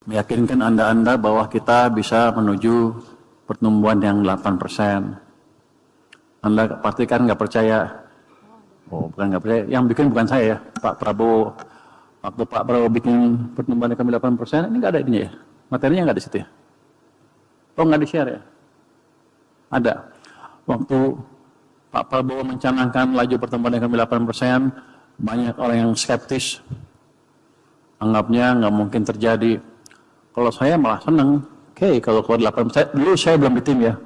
meyakinkan Anda bahwa kita bisa menuju pertumbuhan yang 8%. Anda pasti kan nggak percaya. Oh, bukan nggak percaya. Yang bikin bukan saya ya, Pak Prabowo. Waktu Pak Prabowo bikin pertumbuhan ekonomi 8%, ini nggak ada ininya ya? Materinya nggak di situ ya? Oh, nggak di-share ya? Ada. Waktu Pak Prabowo mencanangkan laju pertumbuhan ekonomi 8%, banyak orang yang skeptis. Anggapnya nggak mungkin terjadi. Kalau saya malah seneng. Oke, kalau keluar 8%, dulu saya belum di tim ya.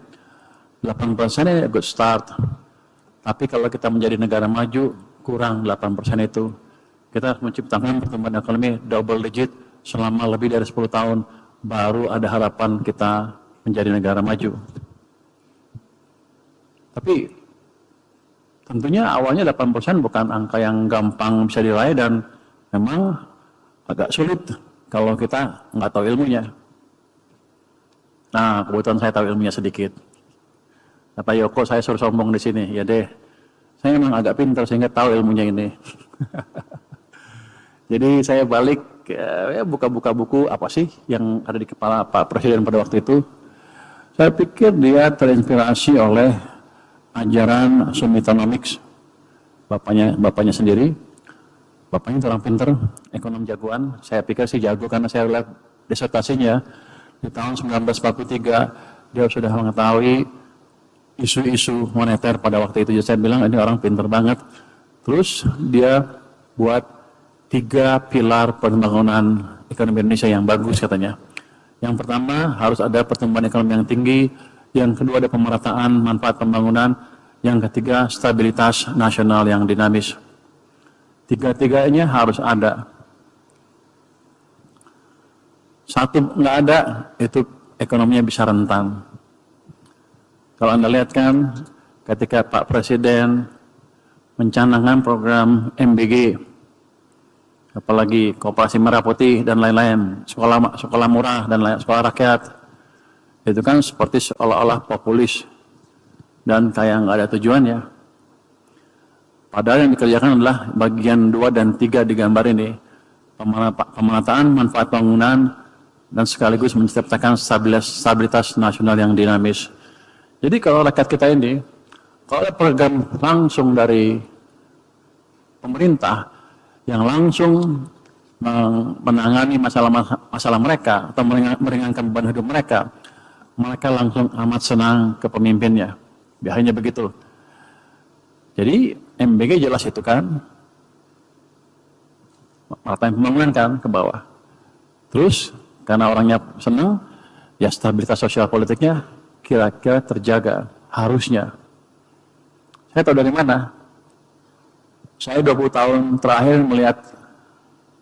8% ini good start. Tapi kalau kita menjadi negara maju, kurang 8% itu. Kita harus menciptakan pertumbuhan ekonomi double digit selama lebih dari 10 tahun. Baru ada harapan kita menjadi negara maju. Tapi tentunya awalnya 8% bukan angka yang gampang bisa diraih dan memang agak sulit kalau kita nggak tahu ilmunya. Nah, kebetulan saya tahu ilmunya sedikit. Kata Yoko, saya suruh sombong di sini. Ya deh, saya memang agak pintar sehingga tahu ilmunya ini. Jadi saya balik, ya buka-buka buku apa sih yang ada di kepala Pak Presiden pada waktu itu. Saya pikir dia terinspirasi oleh ajaran Sumitonomics, bapaknya sendiri. Bapaknya orang pintar, ekonom jagoan. Saya pikir sih jago karena saya lihat disertasinya di tahun 1943 dia sudah mengetahui isu-isu moneter pada waktu itu. Jadi saya bilang ini orang pintar banget. Terus dia buat 3 pilar pembangunan ekonomi Indonesia yang bagus katanya. Yang pertama harus ada pertumbuhan ekonomi yang tinggi. Yang kedua ada pemerataan manfaat pembangunan. Yang ketiga stabilitas nasional yang dinamis. Tiga-tiganya harus ada. Satu nggak ada, itu ekonominya bisa rentan. Kalau Anda lihat kan, ketika Pak Presiden mencanangkan program MBG, apalagi Koperasi Merah Putih dan lain-lain, sekolah murah dan lain, sekolah rakyat, itu kan seperti seolah-olah populis dan kayak nggak ada tujuannya. Padahal yang dikerjakan adalah bagian 2 dan 3 di gambar ini, pemerataan manfaat bangunan dan sekaligus menciptakan stabilitas nasional yang dinamis. Jadi kalau rakyat kita ini, kalau ada program langsung dari pemerintah yang langsung menangani masalah mereka atau meringankan beban hidup mereka, mereka langsung amat senang ke pemimpinnya. Biasanya begitu. Jadi MBG jelas itu kan, pemerataan pembangunan kan ke bawah. Terus karena orangnya senang, ya stabilitas sosial politiknya kira-kira terjaga, harusnya. Saya tahu dari mana? Saya 20 tahun terakhir melihat,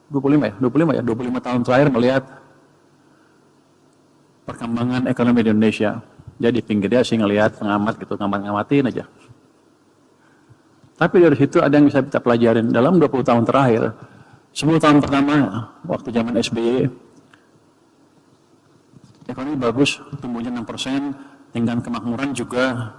25 tahun terakhir melihat perkembangan ekonomi di Indonesia. Jadi pinggirnya sih ngelihat pengamat gitu, ngamatin aja. Tapi dari situ ada yang bisa kita pelajarin. Dalam 20 tahun terakhir, 10 tahun pertama, waktu zaman SBY, ekonomi bagus, tumbuhnya 6%, tingkat kemakmuran juga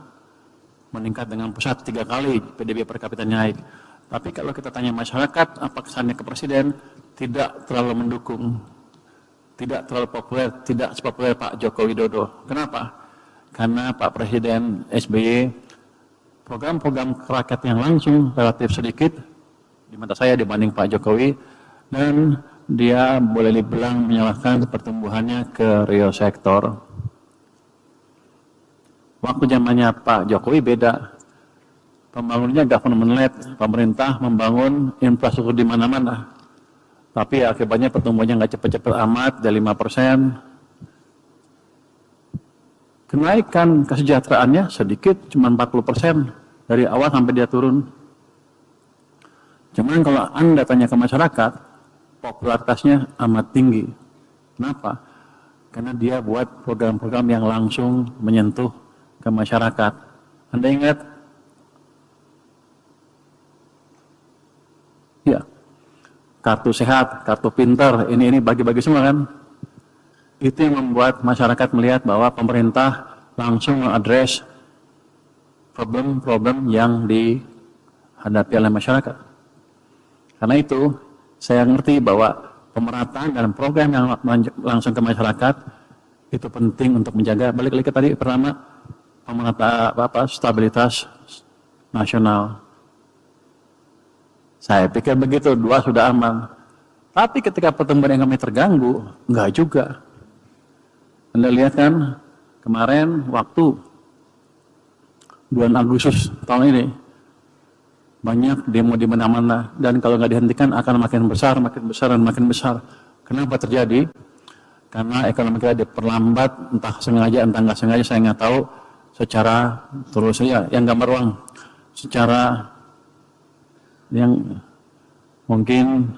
meningkat dengan pesat 3 kali, PDB per kapita naik. Tapi kalau kita tanya masyarakat, apa kesannya ke Presiden, tidak terlalu mendukung, tidak terlalu populer, tidak sepopuler Pak Joko Widodo. Kenapa? Karena Pak Presiden SBY, program-program kerakyat yang langsung relatif sedikit di mata saya dibanding Pak Jokowi, dan dia boleh dibilang menyalahkan pertumbuhannya ke real sektor. Waktu zamannya Pak Jokowi beda, pembangunannya government-led, pemerintah membangun infrastruktur di mana-mana, tapi akibatnya pertumbuhannya nggak cepat-cepat amat, dari 5%. Kenaikan kesejahteraannya sedikit, cuma 40%. Dari awal sampai dia turun. Cuman kalau Anda tanya ke masyarakat, popularitasnya amat tinggi. Kenapa? Karena dia buat program-program yang langsung menyentuh ke masyarakat. Anda ingat? Ya, kartu sehat, kartu pintar, ini bagi-bagi semua kan? Itu yang membuat masyarakat melihat bahwa pemerintah langsung mengadres problem-problem yang dihadapi oleh masyarakat. Karena itu, saya ngerti bahwa pemerataan dan program yang langsung ke masyarakat itu penting untuk menjaga, balik lagi ke tadi pertama, stabilitas nasional. Saya pikir begitu, 2 sudah aman. Tapi ketika pertumbuhan ekonomi terganggu, enggak juga. Anda lihat kan, kemarin waktu bulan Agustus tahun ini, banyak demo di mana-mana, dan kalau nggak dihentikan akan makin besar, dan makin besar. Kenapa terjadi? Karena ekonomi kita diperlambat, entah sengaja, entah nggak sengaja, saya nggak tahu, secara terus ya, yang gambar uang, secara yang mungkin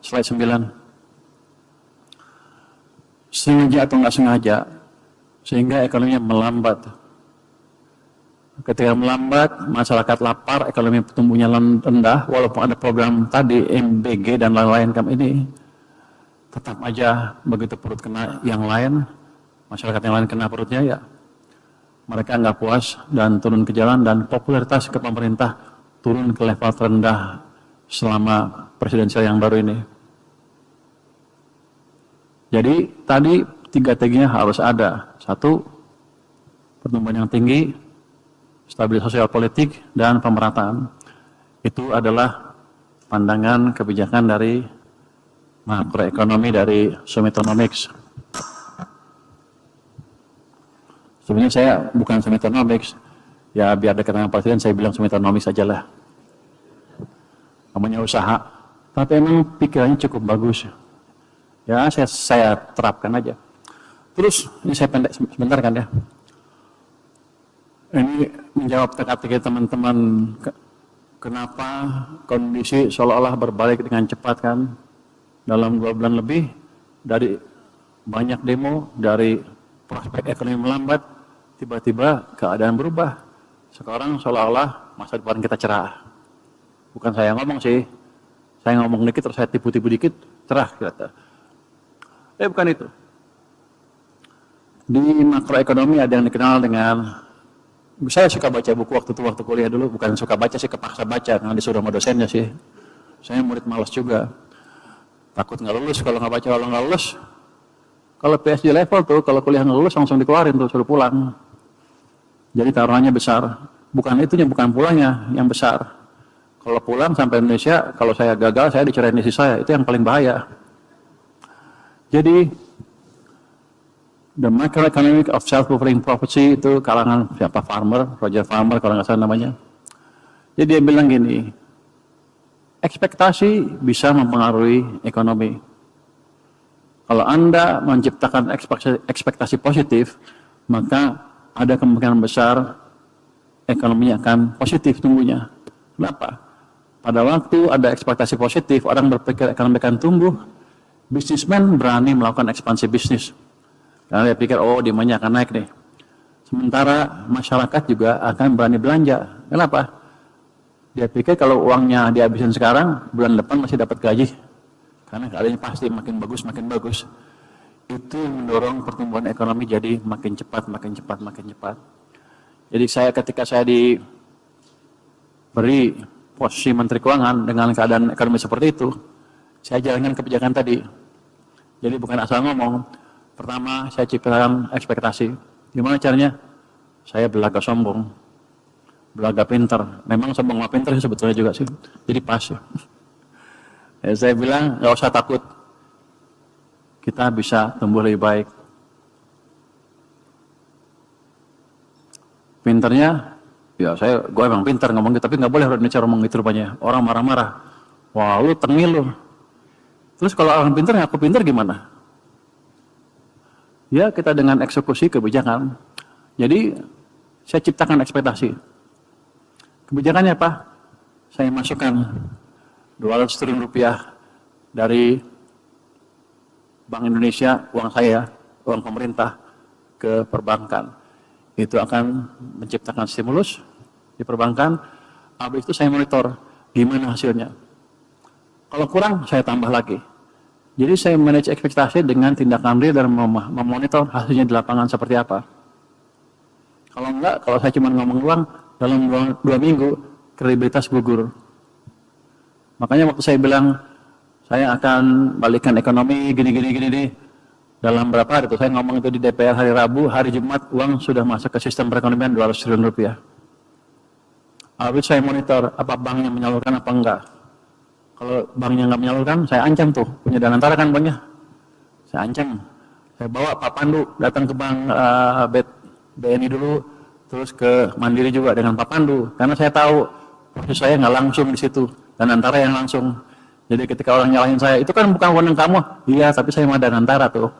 slide 9. Sengaja atau nggak sengaja, sehingga ekonominya melambat. Ketika melambat, masyarakat lapar, ekonomi tumbuhnya rendah, walaupun ada program tadi, MBG dan lain-lain ini, tetap aja begitu perut kena yang lain, masyarakat yang lain kena perutnya, ya mereka nggak puas dan turun ke jalan, dan popularitas ke pemerintah turun ke level terendah selama presidensial yang baru ini. Jadi tadi 3T-nya harus ada. 1, pertumbuhan yang tinggi, stabilitas sosial politik, dan pemerataan. Itu adalah pandangan kebijakan dari makroekonomi dari Sumitonomics. Sebenarnya saya bukan Sumitonomics, ya biar dekat dengan presiden saya bilang Sumitonomics saja lah. Namanya usaha, tapi emang pikirannya cukup bagus. Ya, saya terapkan aja. Terus, ini saya pendek sebentar kan ya. Ini menjawab teka-teki teman-teman, kenapa kondisi seolah-olah berbalik dengan cepat kan. Dalam 2 bulan lebih, dari banyak demo, dari prospek ekonomi melambat, tiba-tiba keadaan berubah. Sekarang seolah-olah masa depan kita cerah. Bukan saya ngomong sih, saya ngomong dikit terus saya tipu-tipu dikit, cerah kira-kira. Bukan itu. Di makroekonomi ada yang dikenal dengan, saya suka baca buku waktu kuliah dulu, bukan suka baca sih, kepaksa baca, karena disuruh sama dosennya sih. Saya murid malas juga. Takut nggak lulus kalau nggak baca, kalau nggak lulus. Kalau PhD level tuh, kalau kuliah nggak lulus langsung dikeluarin tuh, suruh pulang. Jadi taruhannya besar. Bukan itunya, bukan pulangnya yang besar. Kalau pulang sampai Indonesia, kalau saya gagal, saya dicerain istri saya, itu yang paling bahaya. Jadi, the macroeconomic of self-fulfilling prophecy itu kalangan siapa? Roger Farmer kalau nggak salah namanya. Jadi dia bilang gini, ekspektasi bisa mempengaruhi ekonomi. Kalau Anda menciptakan ekspektasi positif, maka ada kemungkinan besar ekonominya akan positif tumbuhnya. Kenapa? Pada waktu ada ekspektasi positif, orang berpikir ekonomi akan tumbuh, bisnismen berani melakukan ekspansi bisnis. Karena dia pikir, oh demandnya akan naik nih. Sementara masyarakat juga akan berani belanja. Kenapa? Dia pikir kalau uangnya dihabisin sekarang, bulan depan masih dapat gaji. Karena keadaannya pasti makin bagus. Itu mendorong pertumbuhan ekonomi jadi makin cepat. Jadi ketika saya diberi posisi Menteri Keuangan dengan keadaan ekonomi seperti itu, saya jalankan kebijakan tadi. Jadi bukan asal ngomong. Pertama, saya ciptakan ekspektasi. Gimana caranya? Saya belaga sombong, belaga pintar. Memang sombong sama pintar sebetulnya juga sih. Jadi pas ya. Saya bilang, nggak usah takut. Kita bisa tumbuh lebih baik. Pintarnya, ya gue emang pintar ngomong gitu, tapi nggak boleh orang Indonesia ngomong gitu rupanya. Orang marah-marah. Wah, lu tengil lu. Terus kalau orang pintar, aku pintar gimana? Ya kita dengan eksekusi kebijakan. Jadi saya ciptakan ekspektasi. Kebijakannya apa? Saya masukkan 200 triliun rupiah dari Bank Indonesia, uang saya, uang pemerintah ke perbankan. Itu akan menciptakan stimulus di perbankan. Habis itu saya monitor gimana hasilnya. Kalau kurang, saya tambah lagi. Jadi saya manage ekspektasi dengan tindakan real dan memonitor hasilnya di lapangan seperti apa. Kalau enggak, kalau saya cuma ngomong doang, dalam dua minggu kredibilitas gugur. Makanya waktu saya bilang saya akan balikan ekonomi gini, dalam berapa hari itu saya ngomong itu di DPR hari Rabu, hari Jumat uang sudah masuk ke sistem perekonomian 200 triliun rupiah. Habis saya monitor apa banknya menyalurkan apa enggak. Kalau banknya nggak menyalurkan, saya ancam tuh, punya Danantara kan banknya. Saya ancam, saya bawa Pak Pandu datang ke bank BNI dulu, terus ke Mandiri juga dengan Pak Pandu, karena saya tahu proses saya nggak langsung di situ, Danantara yang langsung. Jadi ketika orang nyalahin saya, itu kan bukan wewenang kamu, iya tapi saya mah Danantara tuh.